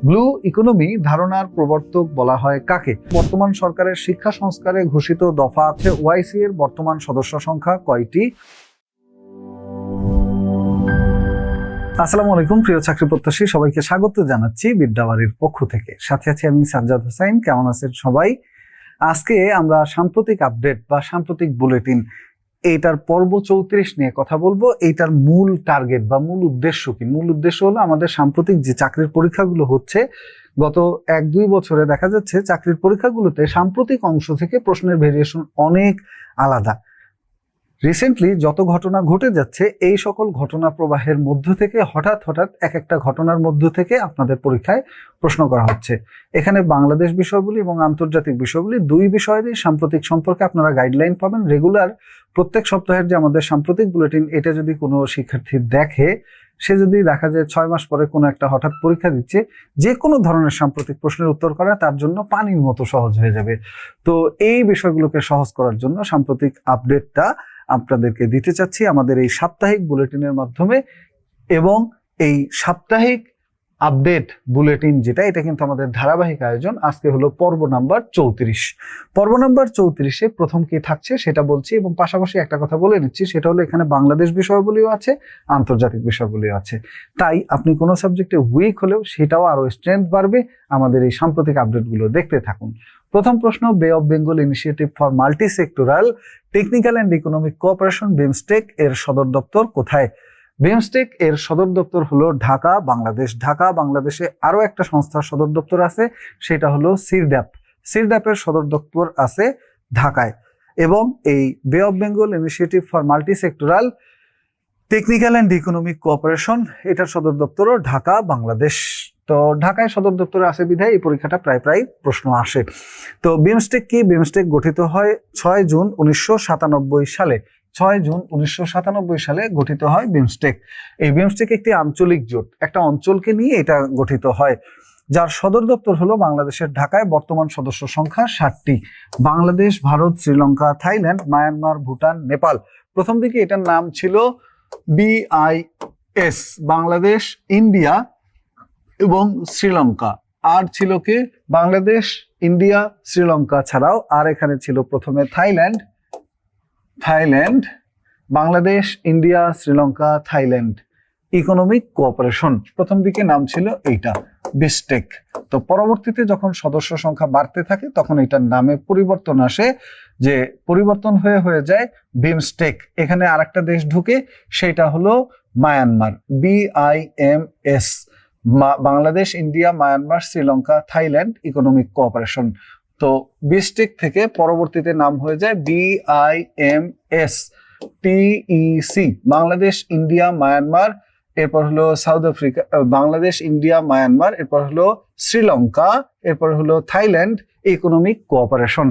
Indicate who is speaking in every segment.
Speaker 1: Blue economy ধারণার প্রবর্তক বলা হয় কাকে? বর্তমান সরকারের শিক্ষা সংস্কারে ঘোষিত দফা আছে ওআইসি এর বর্তমান সদস্য সংখ্যা কয়টি? আসসালামু আলাইকুম প্রিয় চাকরি প্রত্যাশী সবাইকে স্বাগত জানাচ্ছি বিদ্যাবাড়ির পক্ষ থেকে। সাথে আছি আমি সাজ্জাদ হোসেন। কেমন আছেন সবাই? আজকে আমরা সাম্প্রতিক আপডেট বা সাম্প্রতিক বুলেটিন এইটার পর্ব 34 নিয়ে কথা বলবো। এইটার মূল টার্গেট বা মূল উদ্দেশ্য কি? মূল উদ্দেশ্য হলো আমাদের সাম্প্রতিক যে চাকরির পরীক্ষাগুলো হচ্ছে, গত 1-2 বছরে দেখা যাচ্ছে চাকরির পরীক্ষাগুলোতে সাম্প্রতিক অংশ থেকে প্রশ্নের ভেরিয়েশন অনেক আলাদা। রিসেন্টলি যত ঘটনা ঘটে যাচ্ছে, এই সকল ঘটনা প্রবাহের মধ্য থেকে হঠাৎ এক একটা ঘটনার মধ্য থেকে আপনাদের পরীক্ষায় প্রশ্ন করা হচ্ছে। এখানে বাংলাদেশ বিষয়গুলি এবং আন্তর্জাতিক বিষয়গুলি দুই বিষয়েরই সাম্প্রতিক সম্পর্কে আপনারা গাইডলাইন পাবেন। রেগুলার প্রত্যেক সপ্তাহের যে আমাদের সাম্প্রতিক বুলেটিন, এটা যদি কোনো শিক্ষার্থী দেখে, সে যদি দেখা যায় 6 মাস পরে কোনো একটা হঠাৎ পরীক্ষা দিচ্ছে, যে কোনো ধরনের সাম্প্রতিক প্রশ্নের উত্তর করা তার জন্য পানির মতো সহজ হয়ে যাবে। তো এই বিষয়গুলোকে সহজ করার জন্য সাম্প্রতিক আপডেটটা আপনাদেরকে দিতে চাচ্ছি আমাদের এই সাপ্তাহিক বুলেটিনের মাধ্যমে। এবং এই সাপ্তাহিক আপডেট বুলেটিন যেটা, এটা কিন্তু আমাদের ধারাবাহিক আয়োজন। আজকে হলো পর্ব নাম্বার 34। পর্ব নাম্বার 34-এ প্রথম কি থাকছে সেটা বলছি, এবং পাশাপাশি একটা কথা বলে নিচ্ছি, সেটা হলো এখানে বাংলাদেশ বিষয়গুলিও আছে, আন্তর্জাতিক বিষয়গুলিও আছে। তাই আপনি কোনো সাবজেক্টে উইক হলেও সেটাও আরো স্ট্রেংথ বাড়বে। আমাদের এই সাম্প্রতিক আপডেটগুলো দেখতে থাকুন। প্রথম প্রশ্ন, বে of Bengal Initiative for Multi Sectoral Technical and Economic cooperation BIMSTEC এর সদর দপ্তর কোথায়? বিমস্টেক এর সদর দপ্তর হলো ঢাকা, বাংলাদেশ। ঢাকা, বাংলাদেশে আরো একটা সংস্থার সদর দপ্তর আছে, সেটা হলো সিরড্যাপ। সিরড্যাপের সদর দপ্তর আছে ঢাকায়। এবং এই বে of Bengal Initiative for Multi Sectoral Technical and Economic cooperation, এটার সদর দপ্তরও ঢাকা, বাংলাদেশ। তো ঢাকায় সদর দপ্তরে আসে বিধায় এই পরীক্ষাটা প্রায় প্রশ্ন আসে। তো বিমস্টেক কি? বিমস্টেক গঠিত হয় 6 জুন 1997 সালে। 6 জুন 1997 সালে গঠিত হয় বিমস্টেক। এই বিমস্টেক একটি আঞ্চলিক জোট, একটা অঞ্চলকে নিয়ে এটা গঠিত হয়, যার সদর দপ্তর হলো বাংলাদেশের ঢাকায়। বর্তমান সদস্য সংখ্যা 60টি। Bangladesh, Bharat, Sri Lanka, Thailand, Myanmar, Bhutan, Nepal. প্রথম দিকে এটার নাম ছিল BIS, বাংলাদেশ, ইন্ডিয়া এবং শ্রীলঙ্কা। আর ছিল কি? বাংলাদেশ, ইন্ডিয়া, শ্রীলঙ্কা ছাড়াও আর এখানে ছিল প্রথমে Thailand, Bangladesh, India, Sri Lanka, Thailand economic cooperation. প্রথম দিকে নাম ছিল এইটা বিমস্টেক। তো পরবর্তীতে যখন সদস্য সংখ্যা বাড়তে থাকে তখন এটার নামে পরিবর্তন আসে, যে পরিবর্তন হয়ে যায় বিমস্টেক। এখানে আরেকটা দেশ ঢুকে, সেটা হলো Myanmar, BIMS, Bangladesh, India, Myanmar, Sri Lanka, Thailand economic cooperation. তো বিমস্টেক থেকে পরবর্তীতে নাম হয়ে যায় BIMS, TEC, Bangladesh, India, Myanmar, এরপর হলো south Africa, Bangladesh, India, Myanmar, এরপর হলো শ্রীলঙ্কা, এরপর হলো থাইল্যান্ড ইকোনমিক কোঅপারেশন।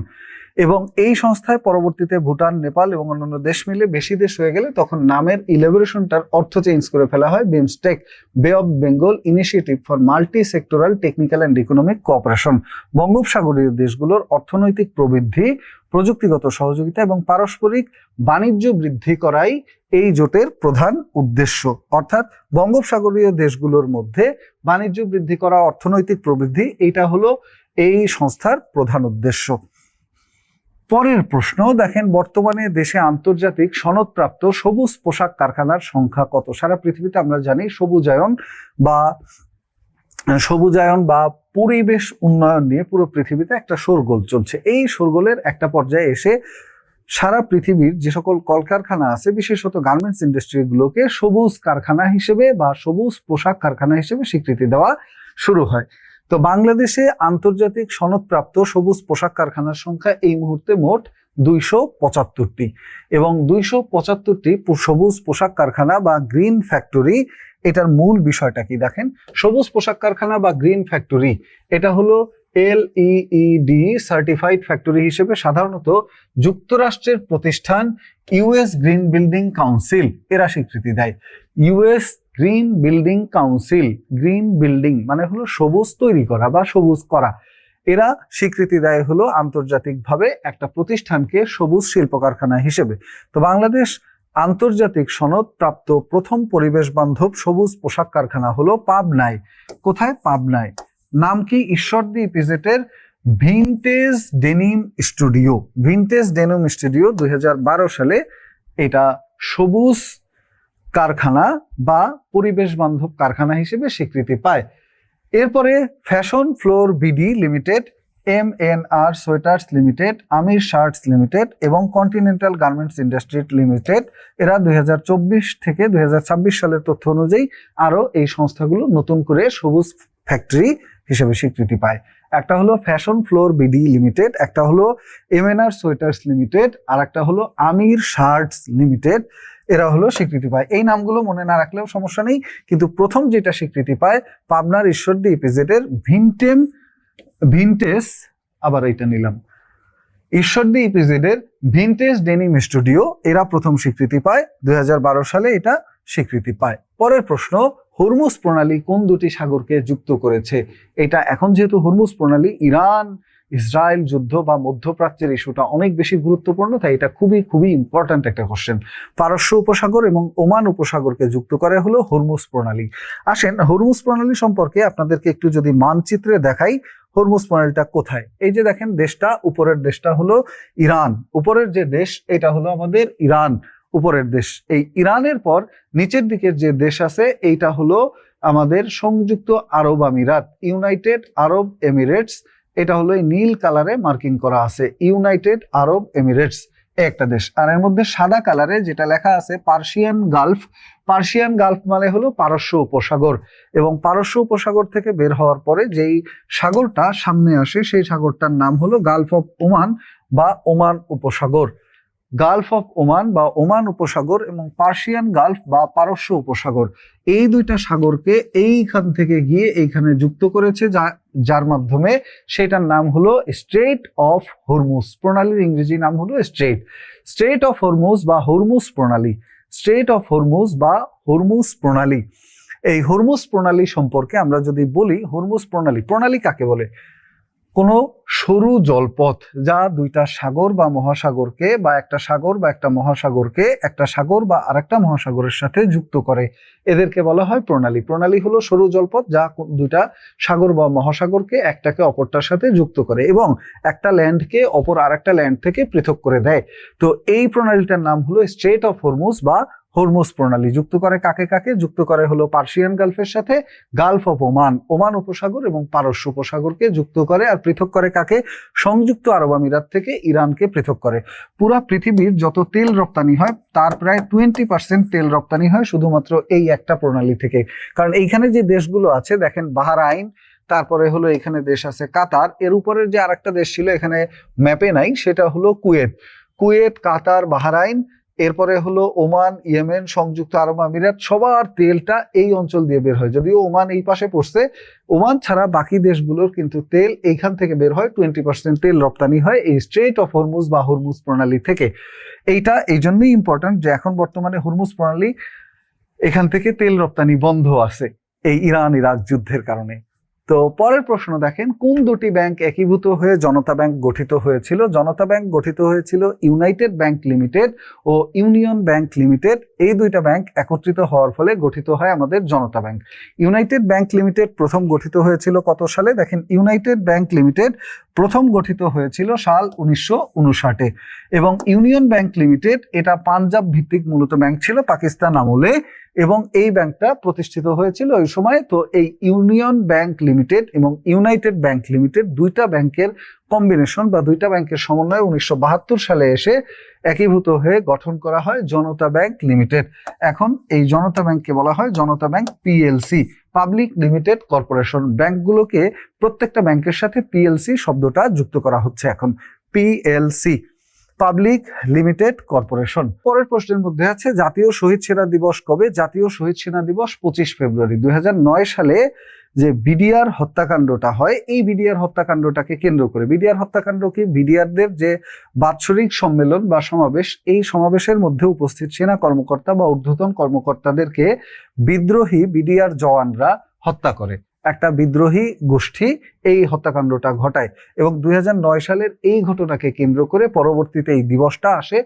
Speaker 1: এবং এই সংস্থায় পরবর্তীতে ভুটান, নেপাল এবং অন্যান্য দেশ মিলে বেশি দেশ হয়ে গেলে তখন নামের ইলাবোরেশনটার অর্থ চেঞ্জ করে ফেলা হয় BIMSTEC, Bay of Bengal Initiative for Multi Sectoral Technical and Economic Cooperation. বঙ্গোপসাগরীয় দেশগুলোর অর্থনৈতিক প্রবৃদ্ধি, প্রযুক্তিগত সহযোগিতা এবং পারস্পরিক বাণিজ্য বৃদ্ধি করাই এই জোটের প্রধান উদ্দেশ্য। অর্থাৎ বঙ্গোপসাগরীয় দেশগুলোর মধ্যে বাণিজ্য বৃদ্ধি করা, অর্থনৈতিক প্রবৃদ্ধি, এইটা হলো এই সংস্থার প্রধান উদ্দেশ্য। পরের প্রশ্ন দেখেন, বর্তমানে দেশে আন্তর্জাতিক সনদপ্রাপ্ত সবুজ পোশাক কারখানার সংখ্যা কত? সারা পৃথিবীতে আমরা জানি সবুজায়ন বা পরিবেশ উন্নয়ন নিয়ে পুরো পৃথিবীতে একটা শোরগোল চলছে। এই শোরগোলের একটা পর্যায়ে এসে সারা পৃথিবীর যে সকল কলকারখানা আছে, বিশেষত গার্মেন্টস ইন্ডাস্ট্রিগুলোকে সবুজ কারখানা হিসেবে বা সবুজ পোশাক কারখানা হিসেবে স্বীকৃতি দেওয়া শুরু হয়। তো বাংলাদেশে আন্তর্জাতিক সনদপ্রাপ্ত সবুজ পোশাক কারখানার সংখ্যা এই মুহূর্তে মোট 275টি। এবং 275টি সবুজ পোশাক কারখানা বা গ্রিন ফ্যাক্টরি, এটার মূল বিষয়টা কি দেখেন। সবুজ পোশাক কারখানা বা গ্রিন ফ্যাক্টরি, এটা হলো LEED সার্টিফাইড ফ্যাক্টরি হিসেবে সাধারণত যুক্তরাষ্ট্রের প্রতিষ্ঠান US গ্রিন বিল্ডিং কাউন্সিল এরা স্বীকৃতি দেয়। US green building council, green building মানে হলো সবুজ তৈরি করা বা সবুজ করা, এরা স্বীকৃতি দেয় হলো আন্তর্জাতিকভাবে একটা প্রতিষ্ঠানকে সবুজ শিল্প কারখানা হিসেবে। তো বাংলাদেশ আন্তর্জাতিক সনদ প্রাপ্ত প্রথম পরিবেশ বান্ধব সবুজ পোশাক কারখানা হলো পাবনায়। কোথায়? পাবনায়। নাম কি? ঈশ্বরদী ইপিজেডের Vintage Denim Studio. Vintage Denim Studio 2012 সালে এটা সবুজ কারখানা বা পরিবেশ বান্ধব কারখানা হিসেবে স্বীকৃতি পায়। এরপরে Fashion Floor BD Limited, MNR Sweaters Limited, Amir Shirts Limited এবং কন্টিনেন্টাল গার্মেন্টস ইন্ডাস্ট্রি লিমিটেড, এরা 2024 থেকে 2026 সালের তথ্য অনুযায়ী আরো এই সংস্থাগুলো নতুন করে সবুজ ফ্যাক্টরি হিসেবে স্বীকৃতি পায়। একটা হলো ফ্যাশন ফ্লোর বিডি লিমিটেড, একটা হলো MNR সোয়েটার্স লিমিটেড, আর একটা হলো আমির শার্টস লিমিটেড, এরা হলো স্বীকৃতি পায়। এই নামগুলো মনে না রাখলেও সমস্যা নেই, কিন্তু প্রথম যেটা স্বীকৃতি পায় পাবনার ঈশ্বরদী ইপিজেডের ভিনটেজ, আবার এইটা নিলাম, ঈশ্বরদী ইপিজেডের ভিনটেজ ডেনিম স্টুডিও, এরা প্রথম স্বীকৃতি পায় 2012 সালে এটা স্বীকৃতি পায়। পরের প্রশ্ন, হরমুজ প্রণালী কোন দুটি সাগরকে যুক্ত করেছে? এটা এখন যেহেতু হরমুজ প্রণালী ইরান ইসরায়েল যুদ্ধ বা মধ্যপ্রাচ্যের ইস্যুটা অনেক বেশি গুরুত্বপূর্ণ, তাই এটা খুবই খুবই ইম্পর্ট্যান্ট একটা কোশ্চেন। পারস্য উপসাগর এবং ওমান উপসাগরকে যুক্ত করে হলো হরমুজ প্রণালী। আসেন হরমুজ প্রণালী সম্পর্কে আপনাদেরকে একটু যদি মানচিত্রে দেখাই, হরমুজ প্রণালীটা কোথায়? এই যে দেখেন দেশটা, উপরের দেশটা হলো ইরান, উপরের যে দেশ এটা হলো আমাদের ইরান, উপরের দেশ। এই ইরানের পর নিচের দিকের যে দেশ আছে এইটা হলো আমাদের সংযুক্ত আরব আমিরাত, ইউনাইটেড আরব এমিরেটস। এটা হলো এই নীল কালারে মার্কিং করা আছে, ইউনাইটেড আরব এমিরেটস একটা দেশ। আর এর মধ্যে সাদা কালারে যেটা লেখা আছে পার্সিয়ান গালফ, পার্সিয়ান গালফ মানে হলো পারস্য উপসাগর। এবং পারস্য উপসাগর থেকে বের হওয়ার পরে যেই সাগরটা সামনে আসে সেই সাগরটার নাম হলো গালফ অফ ওমান বা ওমান উপসাগর। গালফ অফ ওমান বা ওমান উপসাগর এবং পার্সিয়ান গালফ বা পারস্য উপসাগর, এই দুইটা সাগরকে এইখান থেকে গিয়ে এইখানে যুক্ত করেছে, যার মাধ্যমে সেটার নাম হলো স্ট্রেট অফ হরমুজ। প্রণালীর ইংরেজি নাম হলো স্ট্রেট অফ হরমুজ বা হরমুজ প্রণালী, স্ট্রেট অফ হরমুজ বা হরমুজ প্রণালী। এই হরমুজ প্রণালী সম্পর্কে আমরা যদি বলি, হরমুজ প্রণালী কাকে বলে? কোনো সরু জলপথ যা দুইটা সাগর বা মহাসাগরকে বা একটা সাগর বা একটা মহাসাগরকে একটা সাগর বা আরেকটা মহাসাগরের সাথে যুক্ত করে, এদেরকে বলা হয় প্রণালী। প্রণালী হলো সরু জলপথ যা দুইটা সাগর বা মহাসাগরকে একটাকে অপরটার সাথে যুক্ত করে এবং একটা ল্যান্ডকে অপর আরেকটা ল্যান্ড থেকে পৃথক করে দেয়। তো এই প্রণালীটার নাম হলো স্ট্রেট অফ হরমুজ বা হরমুজ প্রণালী। যুক্ত করে কাকে কাকে? যুক্ত করে হলো পার্সিয়ান গালফের সাথে গালফ অফ ওমান, ওমান উপসাগর এবং পারস্য উপসাগরকে যুক্ত করে। আর পৃথক করে কাকে? সংযুক্ত আরব আমিরাত থেকে ইরানকে পৃথক করে। পুরা পৃথিবীর যত তেল রপ্তানি হয় তার প্রায় 20% তেল রপ্তানি হয় শুধুমাত্র এই একটা প্রণালী থেকে। কারণ এইখানে যে দেশগুলো আছে দেখেন, বাহরাইন, তারপরে হলো এখানে দেশ আছে কাতার, এর উপরের যে আরেকটা দেশ ছিল এখানে ম্যাপে নাই, সেটা হলো কুয়েত, কাতার, বাহরাইন, এরপরে হলো ওমান, ইয়েমেন, সংযুক্ত আরব আমিরাত, সবার তেলটা এই অঞ্চল দিয়ে বের হয়। যদিও ওমান এই পাশে পড়ছে, ওমান ছাড়া বাকি দেশগুলোর কিন্তু তেল এইখান থেকে বের হয়। 20% তেল রপ্তানি হয় এই স্ট্রেট অফ হরমুজ বা হরমুজ প্রণালী থেকে। এইটা এই জন্যই ইম্পর্টেন্ট যে এখন বর্তমানে হরমুজ প্রণালী এখান থেকে তেল রপ্তানি বন্ধ আছে এই ইরান ইরাক যুদ্ধের কারণে। তো পরের প্রশ্ন দেখেন, কোন দুটি ব্যাংক একীভূত হয়ে জনতা ব্যাংক গঠিত হয়েছিল? জনতা ব্যাংক গঠিত হয়েছিল ইউনাইটেড ব্যাংক লিমিটেড ও ইউনিয়ন ব্যাংক লিমিটেড, এই দুইটা ব্যাংক একত্রিত হওয়ার ফলে গঠিত হয় আমাদের জনতা ব্যাংক। ইউনাইটেড ব্যাংক লিমিটেড প্রথম গঠিত হয়েছিল কত সালে? দেখেন, ইউনাইটেড ব্যাংক লিমিটেড প্রথম গঠিত হয়েছিল সাল 1959-এ এবং ইউনিয়ন ব্যাংক লিমিটেড এটা পাঞ্জাব ভিত্তিক মূলত ব্যাংক ছিল পাকিস্তান আমলে, এবং এই ব্যাংকটা প্রতিষ্ঠিত হয়েছিল ওই সময়। তো এই ইউনিয়ন ব্যাংক লিমিটেড এবং ইউনাইটেড ব্যাংক লিমিটেড দুইটা ব্যাংকের কম্বিনেশন বা দুইটা ব্যাংকের সমন্বয়ে 1972 সালে এসে একীভূত হয়ে গঠন করা হয় জনতা ব্যাংক লিমিটেড। এখন এই জনতা ব্যাংককে বলা হয় Janata Bank PLC, Public Limited Corporation. ব্যাংকগুলোকে প্রত্যেকটা ব্যাংকের সাথে পিএলসি শব্দটা যুক্ত করা হচ্ছে এখন, পিএলসি, পাবলিক লিমিটেড কর্পোরেশন। পরের প্রশ্নের মধ্যে আছে জাতীয় শহীদ সেনা দিবস কবে? জাতীয় শহীদ সেনা দিবস 25 ফেব্রুয়ারি। 2009 সালে যে বিডিআর হত্যাকাণ্ডটা হয়, এই বিডিআর হত্যাকাণ্ডটাকে কেন্দ্র করে, বিডিআর হত্যাকাণ্ড কি? বিডিআরদের যে বাৎসরিক সম্মেলন বা সমাবেশ, এই সমাবেশের মধ্যে উপস্থিত সেনা কর্মকর্তা বা ঊর্ধ্বতন কর্মকর্তাদেরকে বিদ্রোহী বিডিআর জওয়ানরা হত্যা করে। একটা বিদ্রোহী গোষ্ঠী এই হত্যাকাণ্ডটা ঘটায় এবং 2009 সালের এই ঘটনাকে কেন্দ্র করে পরবর্তীতে এই দিবসটা আসে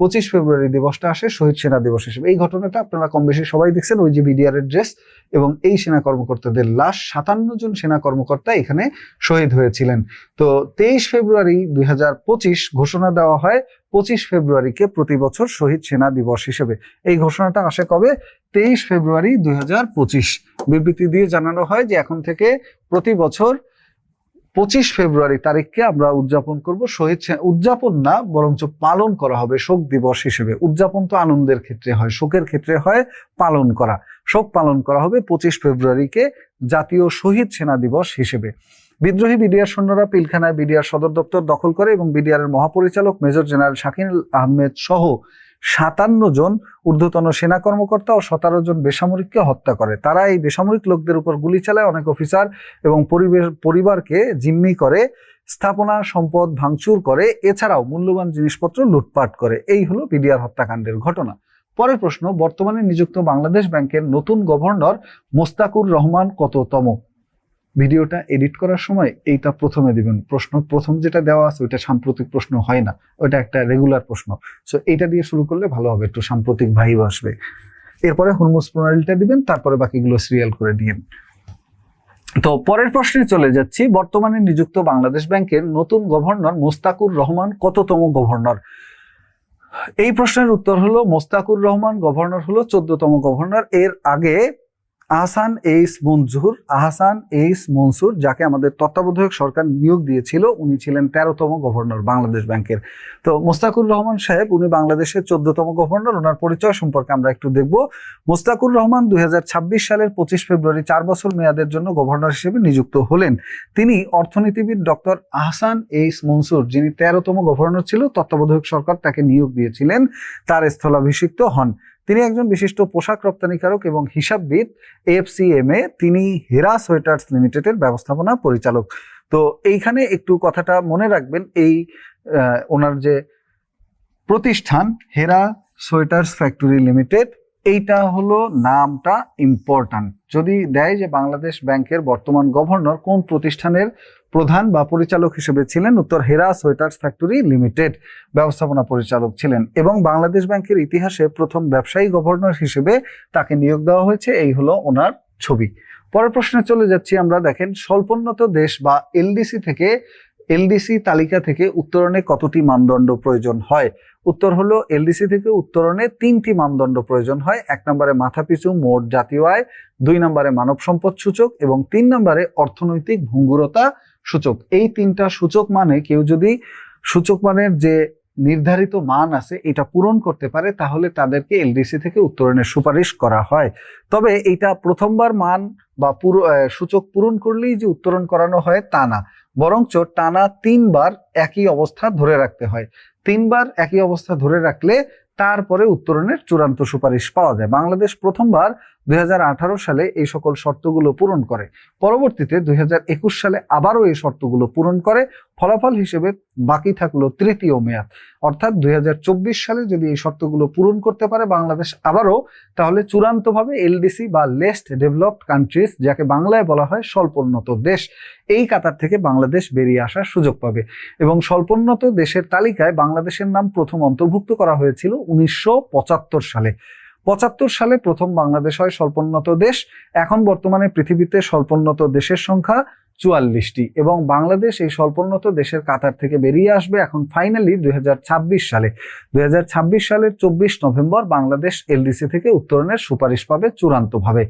Speaker 1: 25 ফেব্রুয়ারি দিবসটা আসে শহীদ সেনা দিবস হিসেবে। এই ঘটনাটা আপনারা কম বেশি সবাই দেখছেন, ওই যে বিডিআর এর ড্রেস এবং এই সেনা কর্মকর্তাদের লাশ, 57 জন সেনা কর্মকর্তা এখানে শহীদ হয়েছিলেন। তো 23 ফেব্রুয়ারি 2025 ঘোষণা দেওয়া হয় 25 ফেব্রুয়ারিকে প্রতি বছর শহীদ সেনা দিবস হিসেবে। এই ঘোষণাটা আসে কবে? 23 ফেব্রুয়ারি 2025 বিবৃতি দিয়ে জানানো হয় যে এখন থেকে প্রতি বছর 25 ফেব্রুয়ারি তারিখকে আমরা উদযাপন করব শহীদ, উদযাপন না বরঞ্চ পালন করা হবে শোক দিবস হিসেবে। উদযাপন তো আনন্দের ক্ষেত্রে হয়, শোকের ক্ষেত্রে হয় পালন করা। শোক পালন করা হবে 25 ফেব্রুয়ারিকে জাতীয় শহীদ সেনা দিবস হিসেবে। বিদ্রোহী বিডিআর সৈন্যরা পিলখানায় বিডিআর সদর দপ্তর দখল করে এবং বিডিআর এর মহাপরিচালক মেজর জেনারেল শাকিল আহমেদ সহ 57 জন ঊর্ধ্বতন সেনা কর্মকর্তা ও 17 জন বেসামরিককে হত্যা করে। তারা এই বেসামরিক লোকদের উপর গুলি চালায়, অনেক অফিসার এবং পরিবারকে জিম্মি করে, স্থাপনা সম্পদ ভাঙচুর করে, এছাড়াও মূল্যবান জিনিসপত্র লুটপাট করে। এই হলো বিডিআর হত্যাকাণ্ডের ঘটনা। পরের প্রশ্ন, বর্তমানে নিযুক্ত বাংলাদেশ ব্যাংকের নতুন গভর্নর মোস্তাকুর রহমান কততম? ভিডিওটা এডিট করার সময় এইটা প্রথমে দিবেন। প্রশ্ন প্রথম যেটা দেওয়া আছে ওইটা সাম্প্রতিক প্রশ্ন হয় না, ওইটা একটা রেগুলার প্রশ্ন। সো এইটা দিয়ে শুরু করলে ভালো হবে, একটু সাম্প্রতিক ভাইব আসবে। এরপরে হুরমুজ প্রণালীটা দিবেন, তারপরে বাকিগুলো সিরিয়াল করে দিয়েন। তো পরের প্রশ্নে চলে যাচ্ছি, বর্তমানে নিযুক্ত বাংলাদেশ ব্যাংকের নতুন গভর্নর মোস্তাকুর রহমান কততম গভর্নর? এই প্রশ্নের উত্তর হলো মোস্তাকুর রহমান গভর্নর হলো 14তম গভর্নর। এর আগে আহসান এইস মনসুর, যাকে আমাদের তত্ত্বাবধায়ক সরকার নিয়োগ দিয়েছিল, উনি ছিলেন 13তম গভর্নর বাংলাদেশ ব্যাংকের। তো মোস্তাকুর রহমান সাহেব উনি বাংলাদেশের 14তম গভর্নর। ওনার পরিচয় সম্পর্কে আমরা একটু দেখব। মোস্তাকুর রহমান 2026 সালের 25 ফেব্রুয়ারি 4 বছর মেয়াদের জন্য গভর্নর হিসেবে নিযুক্ত হলেন। তিনি অর্থনীতিবিদ ডক্টর আহসান এইস মনসুর, যিনি 13তম গভর্নর ছিল, তত্ত্বাবধায়ক সরকার তাকে নিয়োগ দিয়েছিলেন, তার স্থলাভিষিক্ত হন। তিনি একজন বিশিষ্ট পোশাক রপ্তানিকারক এবং হিসাববিদ। এফসিএমএ তিনি হেরা সোয়েটার্স লিমিটেডের ব্যবস্থাপনা পরিচালক। তো এইখানে একটু কথাটা মনে রাখবেন, এই ওনার যে প্রতিষ্ঠান হেরা সোয়েটার্স ফ্যাক্টরি লিমিটেড, এইটা হলো নামটা ইম্পর্ট্যান্ট। যদি দেয় যে বাংলাদেশ ব্যাংকের বর্তমান গভর্নর কোন প্রতিষ্ঠানের প্রধান বা পরিচালক হিসেবে ছিলেন, উত্তর হেরা সোয়েটার্স ফ্যাক্টরি লিমিটেড ব্যবস্থাপনা পরিচালক ছিলেন। এবং বাংলাদেশ ব্যাংকের ইতিহাসে প্রথম ব্যবসায়ী গভর্নর হিসেবে তাকে নিয়োগ দেওয়া হয়েছে। এই হলো ওনার ছবি। পরের প্রশ্নে চলে যাচ্ছি আমরা। দেখেন, স্বল্পোন্নত দেশ বা এলডিসি তালিকা থেকে উত্তরণে কতটি মানদণ্ড প্রয়োজন হয়? উত্তর হলো এলডিসি থেকে উত্তরণে 3টি মানদণ্ড প্রয়োজন হয়। 1 নম্বরে মাথাপিছু মোট জাতীয় আয়, 2 নম্বরে মানব সম্পদ সূচক এবং 3 নম্বরে অর্থনৈতিক ভঙ্গুরতা সূচক। এই 3টা সূচক মানে কেউ যদি সূচক মানের যে নির্ধারিত মান আছে এটা পূরণ করতে পারে, তাহলে তাদেরকে এলডিসি থেকে উত্তরণের সুপারিশ করা হয়। তবে এটা প্রথমবার মান বা সূচক পূরণ করলেই যে উত্তরণ করানো হয় তা না, বরঞ্চ টানা 3 বার একই অবস্থা ধরে রাখতে হয়। 3 বার একই অবস্থা ধরে রাখলে তারপরে উত্তরণের চূড়ান্ত সুপারিশ পাওয়া যায়। বাংলাদেশ প্রথমবার 2018 সালে এই সকল শর্তগুলো পূরণ করে। পরবর্তীতে 2021 সালে আবারও এই শর্তগুলো পূরণ করে। ফলাফল হিসেবে বাকি থাকলো তৃতীয় মেয়াদ, অর্থাৎ 2024 সালে যদি এই শর্তগুলো পূরণ করতে পারে বাংলাদেশ আবারও, তাহলে চূড়ান্তভাবে এলডিসি বা লেস্ট ডেভেলপড কান্ট্রিজ, যাকে বাংলায় বলা হয় স্বল্পোন্নত দেশ, এই কাতার থেকে বাংলাদেশ বেরিয়ে আসার সুযোগ পাবে। এবং স্বল্পোন্নত দেশের তালিকায় বাংলাদেশের নাম প্রথম অন্তর্ভুক্ত করা হয়েছিল 1975 সালে। 75 সালে প্রথম বাংলাদেশ হয় স্বল্পোন্নত দেশ। এখন বর্তমানে পৃথিবীতে স্বল্পোন্নত দেশের সংখ্যা 44টি এবং বাংলাদেশ এই স্বল্পোন্নত দেশের কাতার থেকে বেরিয়ে আসবে এখন ফাইনালি 2026 সালে। 2026 সালের 24 নভেম্বর বাংলাদেশ এলডিসি থেকে উত্তরণের সুপারিশ পাবে চূড়ান্তভাবে।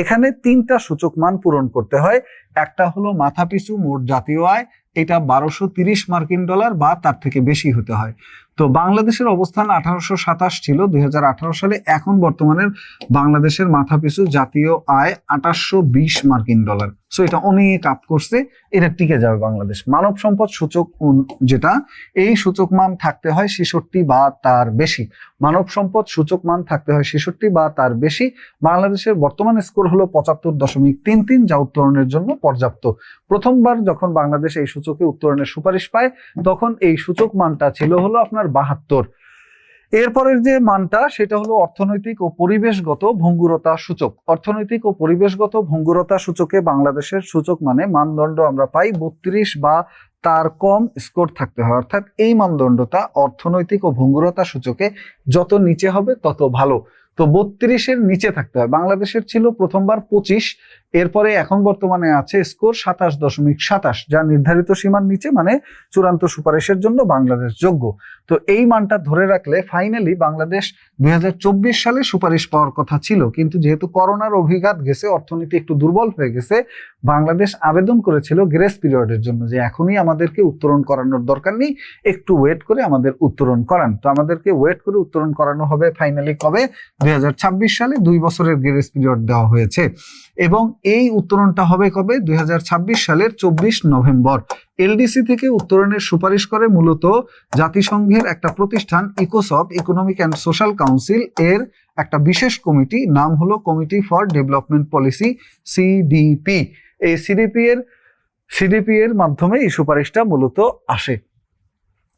Speaker 1: এখানে 3টা সূচক মান পূরণ করতে হয়। একটা হলো মাথাপিছু মোট জাতীয় আয়, এটা 1230 মার্কিন ডলার বা তার থেকে বেশি হতে হয়। তো বাংলাদেশের অবস্থান 1827 ছিল 2018 সালে। এখন বর্তমানে বাংলাদেশের মাথাপিছু জাতীয় আয় 2820 মার্কিন ডলার। সো এটা অনেক আপ করছে, এটা টিকে যাবে বাংলাদেশ। মানব সম্পদ সূচক যেটা, এই সূচক মান থাকতে হয় 66 বা তার বেশি। মানব সম্পদ সূচক মান থাকতে হয় 66 বা তার বেশি। বাংলাদেশের বর্তমান স্কোর হলো 75.33, যা উত্তরণের জন্য পর্যাপ্ত। প্রথমবার যখন বাংলাদেশ এই সূচকে উত্তরণের সুপারিশ পায় তখন এই সূচক মানটা ছিল হলো আপনার 72। এরপরের যে মানটা সেটা হলো অর্থনৈতিক ও পরিবেশগত ভঙ্গুরতা সূচক। অর্থনৈতিক ও পরিবেশগত ভঙ্গুরতা সূচকে বাংলাদেশের সূচক মানে মানদণ্ড আমরা পাই 32 বা তার কম স্কোর থাকতে হয়, অর্থাৎ এই মানদণ্ডটা অর্থনৈতিক ও ভঙ্গুরতা সূচকে যত নিচে হবে তত ভালো। তো 32-এর নিচে থাকতে হয়। বাংলাদেশের ছিল প্রথমবার 25, এরপরে এখন বর্তমানে আছে স্কোর 27.27, যা নির্ধারিত সীমার নিচে, মানে চূড়ান্ত সুপারিশের জন্য বাংলাদেশ যোগ্য। তো এই মানটা ধরে রাখলে ফাইনালি বাংলাদেশ 2024 সালে সুপারিশ পাওয়ার কথা ছিল, কিন্তু যেহেতু করোনার অভিঘাত গেছে, অর্থনীতি একটু দুর্বল হয়ে গেছে, বাংলাদেশ আবেদন করেছিল গ্রেস পিরিয়ডের জন্য, যে এখনই আমাদেরকে উত্তরণ করানোর দরকার নেই, একটু ওয়েট করে আমাদের উত্তরণ করান। তো আমাদেরকে ওয়েট করে উত্তরণ করানো হবে ফাইনালি কবে? 2026 সালে 2 বছরের গ্রেস পিরিয়ড দেওয়া হয়েছে। এবং এই উত্তরণটা হবে কবে? 2026 সালের 24 নভেম্বর। এলডিসি থেকে উত্তরণের সুপারিশ করে মূলত জাতিসংঘের একটা প্রতিষ্ঠান ইকোসক, ইকোনমিক অ্যান্ড সোশ্যাল কাউন্সিল, এর একটা বিশেষ কমিটি, নাম হলো committee for development policy, CDP. এই সিডিপি এর মাধ্যমে এই সুপারিশটা মূলত আসে।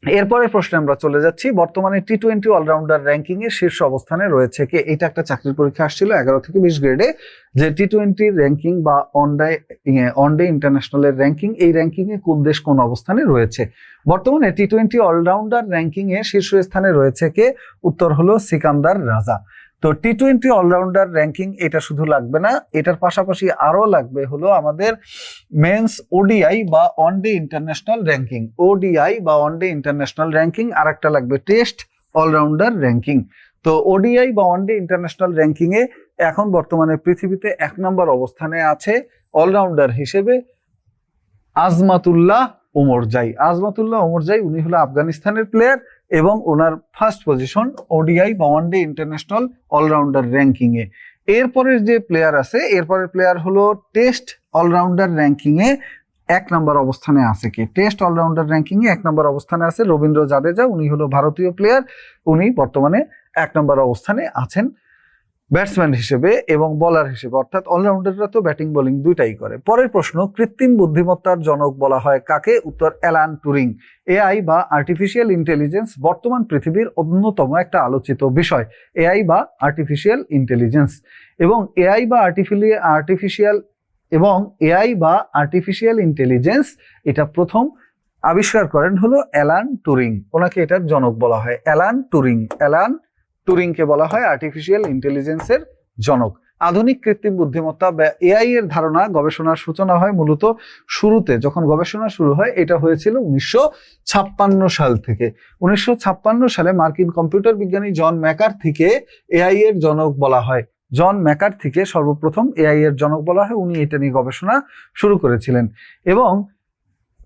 Speaker 1: এরপরের প্রশ্নে আমরা চলে যাচ্ছি। বর্তমানে টি-20 অলরাউন্ডার র্যাঙ্কিং এর শীর্ষ অবস্থানে রয়েছে কে? এটা একটা চাকরির পরীক্ষা আসছিল 11 থেকে 20 গ্রেডে, যে টি-20 র্যাঙ্কিং বা ওয়ানডে ইন্টারন্যাশনালের র্যাঙ্কিং, এই র্যাঙ্কিং এ কোন দেশ কোন অবস্থানে রয়েছে। বর্তমানে টি-20 অলরাউন্ডার র্যাঙ্কিং এ শীর্ষ স্থানে রয়েছে কে? উত্তর হলো সিকান্দার রাজা। তো টি-20 অলরাউন্ডার র্যাঙ্কিং এটা শুধু লাগবে না, এটার পাশাপাশি আরো লাগবে হলো আমাদের মেন্স ওডিআই বা ওয়ানডে ইন্টারন্যাশনাল র্যাঙ্কিং, ওডিআই বা ওয়ানডে ইন্টারন্যাশনাল র্যাঙ্কিং, আর একটা লাগবে টেস্ট অলরাউন্ডার র্যাঙ্কিং। তো ওডিআই বা ওয়ানডে ইন্টারন্যাশনাল র্যাঙ্কিং এ এখন বর্তমানে পৃথিবীতে 1 নম্বর অবস্থানে আছে অলরাউন্ডার হিসেবে আজমাতুল্লাহ ওমরজাই। আজমাতুল্লাহ ওমরজাই, উনি হলো আফগানিস্তানের প্লেয়ার এবং ওনার ফার্স্ট পজিশন ওডিআই বা ওয়ানডে ইন্টারন্যাশনাল অলরাউন্ডার র্যাঙ্কিং এ। এরপরের যে প্লেয়ার আছে, এরপরের প্লেয়ার হলো টেস্ট অলরাউন্ডার র্যাঙ্কিং এ 1 নম্বর অবস্থানে আছে কে? টেস্ট অলরাউন্ডার র্যাঙ্কিং এ 1 নম্বর অবস্থানে আছে রবীন্দ্র জাদেজা, উনি হলো ভারতীয় প্লেয়ার, উনি বর্তমানে 1 নম্বর অবস্থানে আছেন ব্যাটসম্যান হিসেবে এবং বলার হিসেবে, অর্থাৎ অলরাউন্ডাররা তো ব্যাটিং বোলিং দুইটাই করে। পরের প্রশ্ন, কৃত্রিম বুদ্ধিমত্তার জনক বলা হয় কাকে? উত্তর অ্যালান টুরিং। এআই বা আর্টিফিশিয়াল ইন্টেলিজেন্স বর্তমান পৃথিবীর অন্যতম একটা আলোচিত বিষয়, এআই বা আর্টিফিশিয়াল ইন্টেলিজেন্স। এবং এআই বা আর্টিফিশিয়াল ইন্টেলিজেন্স এটা প্রথম আবিষ্কার করেন হলো অ্যালান টুরিং, ওনাকে এটার জনক বলা হয়। অ্যালান টুরিংকে বলা হয় আর্টিফিশিয়াল ইন্টেলিজেন্সের জনক। আধুনিক কৃত্রিম বুদ্ধিমত্তা বা এআই এর ধারণা গবেষণার সূচনা হয় মূলত শুরুতে, যখন গবেষণা শুরু হয় এটা হয়েছিল 1956 সাল থেকে। 1956 সালে মার্কিন কম্পিউটার বিজ্ঞানী জন ম্যাকার্থিকে এআই এর জনক বলা হয়। জন ম্যাকার্থিকে সর্বপ্রথম এআই এর জনক বলা হয়, উনি এটা নিয়ে গবেষণা শুরু করেছিলেন। এবং